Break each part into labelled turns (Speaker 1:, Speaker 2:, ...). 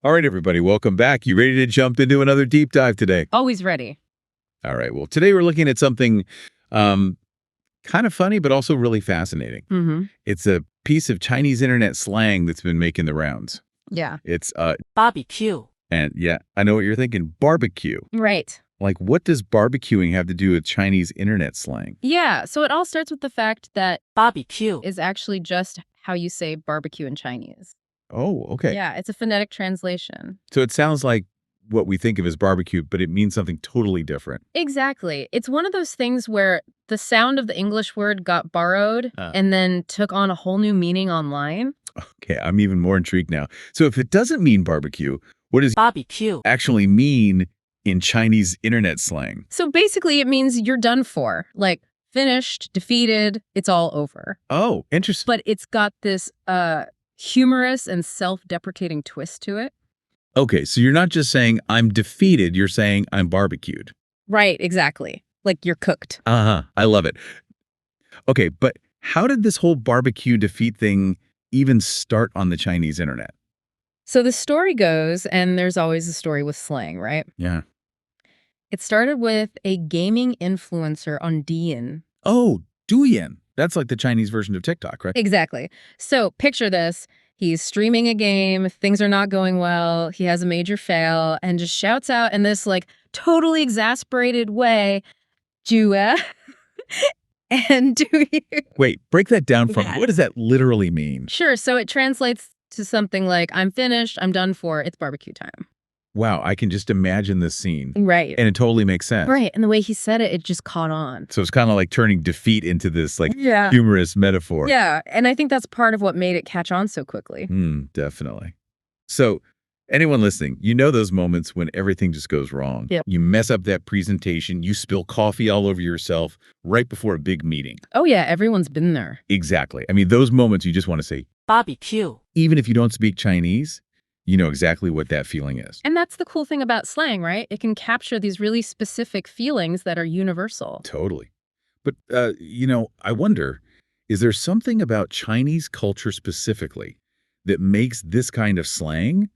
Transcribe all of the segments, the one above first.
Speaker 1: All right, everybody, welcome back. You ready to jump into another deep dive today?
Speaker 2: Always ready.
Speaker 1: All right, well, today we're looking at something um, kind of funny, but also really fascinating.
Speaker 2: Mm-hmm.
Speaker 1: It's a piece of Chinese internet slang that's been making the rounds.
Speaker 2: Yeah.
Speaker 1: It's,
Speaker 3: 芭比Q.
Speaker 1: and yeah, I know what you're thinking, barbecue.
Speaker 2: Right.
Speaker 1: Like, what does barbecuing have to do with Chinese internet slang?
Speaker 2: Yeah. So it all starts with the fact that
Speaker 3: 芭比Q.
Speaker 2: is actually just how you say barbecue in Chinese.
Speaker 1: Oh, okay.
Speaker 2: Yeah. It's a phonetic translation.
Speaker 1: So it sounds like what we think of as barbecue, but it means something totally different.
Speaker 2: Exactly. It's one of those things where the sound of the English word got borrowed and then took on a whole new meaning online.
Speaker 1: Okay, I'm even more intrigued now. So if it doesn't mean barbecue, what does
Speaker 3: 芭比Q.
Speaker 1: actually mean in Chinese internet slang?
Speaker 2: So basically it means you're done for, like finished, defeated, it's all over.
Speaker 1: Oh, interesting.
Speaker 2: But it's got this humorous and self-deprecating twist to it.
Speaker 1: Okay, so you're not just saying I'm defeated, you're saying I'm barbecued.
Speaker 2: Right, exactly. Like you're cooked.
Speaker 1: Uh-huh, I love it. Okay, but how did this whole barbecue defeat thing even start on the Chinese internet?
Speaker 2: So the story goes, and there's always a story with slang, right?
Speaker 1: Yeah.
Speaker 2: It started with a gaming influencer on Douyin.
Speaker 1: Oh, Douyin. That's like the Chinese version of TikTok, right?
Speaker 2: Exactly. So picture this. He's streaming a game, things are not going well, he has a major fail, and just shouts out in this like totally exasperated way, "Jua." And do you?
Speaker 1: Wait, break that down for me.
Speaker 3: Yeah.
Speaker 1: What does that literally mean?
Speaker 2: Sure, so it translates to something like, I'm finished, I'm done for, it's barbecue time.
Speaker 1: Wow, I can just imagine this scene.
Speaker 2: Right.
Speaker 1: And it totally makes sense.
Speaker 2: Right, and the way he said it, it just caught on.
Speaker 1: So it's kind of like turning defeat into this like
Speaker 2: Yeah.
Speaker 1: humorous metaphor.
Speaker 2: Yeah, and I think that's part of what made it catch on so quickly.
Speaker 1: Definitely. So anyone listening, you know those moments when everything just goes wrong.
Speaker 2: Yep.
Speaker 1: You mess up that presentation, you spill coffee all over yourself right before a big meeting.
Speaker 2: Oh yeah, everyone's been there.
Speaker 1: Exactly. I mean, those moments you just want to say,
Speaker 3: 芭比Q.
Speaker 1: even if you don't speak Chinese, you know exactly what that feeling is.
Speaker 2: And that's the cool thing about slang, right? It can capture these really specific feelings that are universal.
Speaker 1: Totally. But, I wonder, is there something about Chinese culture specifically that makes this kind of slang,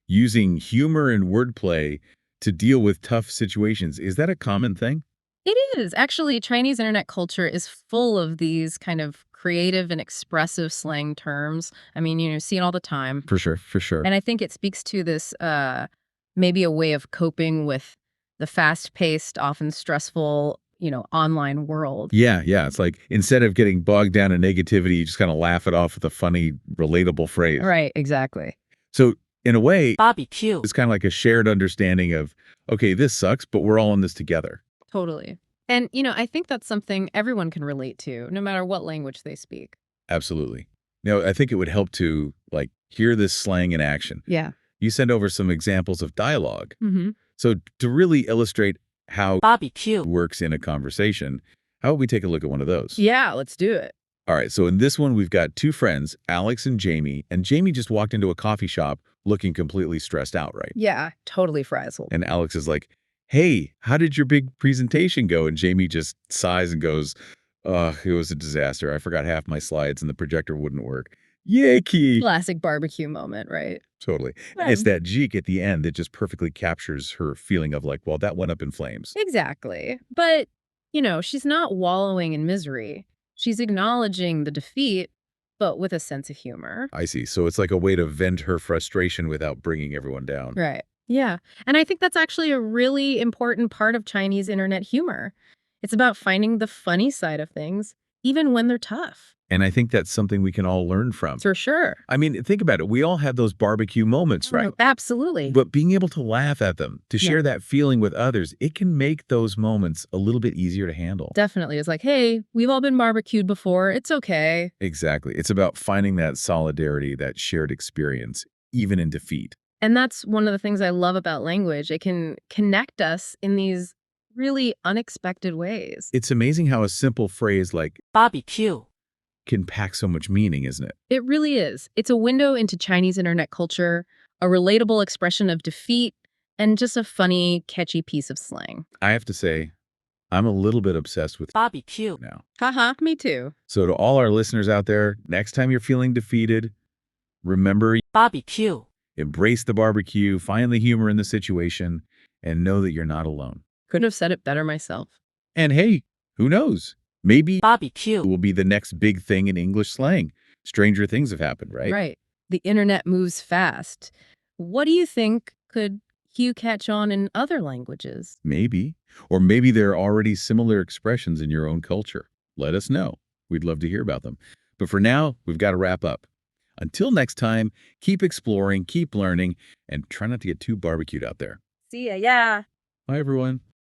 Speaker 1: using humor and wordplay to deal with tough situations, is that a common thing?
Speaker 2: It is. Actually, Chinese internet culture is full of these kind of creative and expressive slang terms. I mean, you see it all the time.
Speaker 1: For sure, for sure.
Speaker 2: And I think it speaks to this maybe a way of coping with the fast-paced, often stressful, online world.
Speaker 1: Yeah. It's like instead of getting bogged down in negativity, you just kind of laugh it off with a funny, relatable phrase.
Speaker 2: Right, exactly.
Speaker 1: So in a way,
Speaker 3: 芭比Q.
Speaker 1: it's kind of like a shared understanding of, okay, this sucks, but we're all in this together.
Speaker 2: Totally. And, I think that's something everyone can relate to, no matter what language they speak.
Speaker 1: Absolutely. I think it would help to hear this slang in action.
Speaker 2: Yeah.
Speaker 1: You send over some examples of dialogue.
Speaker 2: Mm-hmm.
Speaker 1: So to really illustrate how
Speaker 3: 芭比
Speaker 1: it
Speaker 3: Q.
Speaker 1: works in a conversation, how about we take a look at one of those?
Speaker 2: Yeah, let's do it.
Speaker 1: All right. So in this one, we've got two friends, Alex and Jamie just walked into a coffee shop looking completely stressed out, right?
Speaker 2: Yeah, totally frazzled.
Speaker 1: And Alex is like, hey, how did your big presentation go? And Jamie just sighs and goes, it was a disaster. I forgot half my slides and the projector wouldn't work. Yay!
Speaker 2: Classic barbecue moment, right?
Speaker 1: Totally. And it's that jeek at the end that just perfectly captures her feeling of well, that went up in flames.
Speaker 2: Exactly. But, she's not wallowing in misery. She's acknowledging the defeat, but with a sense of humor.
Speaker 1: I see. So it's like a way to vent her frustration without bringing everyone down.
Speaker 2: Right. Yeah. And I think that's actually a really important part of Chinese internet humor. It's about finding the funny side of things, even when they're tough.
Speaker 1: And I think that's something we can all learn from.
Speaker 2: For sure.
Speaker 1: I mean, think about it. We all have those barbecue moments, right?
Speaker 2: Oh, absolutely.
Speaker 1: But being able to laugh at them, to share that feeling with others, it can make those moments a little bit easier to handle.
Speaker 2: Definitely. It's like, hey, we've all been barbecued before. It's okay.
Speaker 1: Exactly. It's about finding that solidarity, that shared experience, even in defeat.
Speaker 2: And that's one of the things I love about language. It can connect us in these really unexpected ways.
Speaker 1: It's amazing how a simple phrase like
Speaker 3: 芭比Q.
Speaker 1: can pack so much meaning, isn't it?
Speaker 2: It really is. It's a window into Chinese internet culture, a relatable expression of defeat, and just a funny, catchy piece of slang.
Speaker 1: I have to say, I'm a little bit obsessed with
Speaker 3: 芭比Q.
Speaker 1: now.
Speaker 2: Haha, me too.
Speaker 1: So to all our listeners out there, next time you're feeling defeated, remember
Speaker 3: 芭比Q.
Speaker 1: Embrace the barbecue, find the humor in the situation, and know that you're not alone.
Speaker 2: Couldn't have said it better myself.
Speaker 1: And hey, who knows? Maybe
Speaker 3: 芭比
Speaker 1: it
Speaker 3: Q
Speaker 1: will be the next big thing in English slang. Stranger things have happened, right?
Speaker 2: Right. The internet moves fast. What do you think could Hugh catch on in other languages?
Speaker 1: Maybe. Or maybe there are already similar expressions in your own culture. Let us know. We'd love to hear about them. But for now, we've got to wrap up. Until next time, keep exploring, keep learning, and try not to get too barbecued out there.
Speaker 2: See ya, yeah.
Speaker 1: Bye, everyone.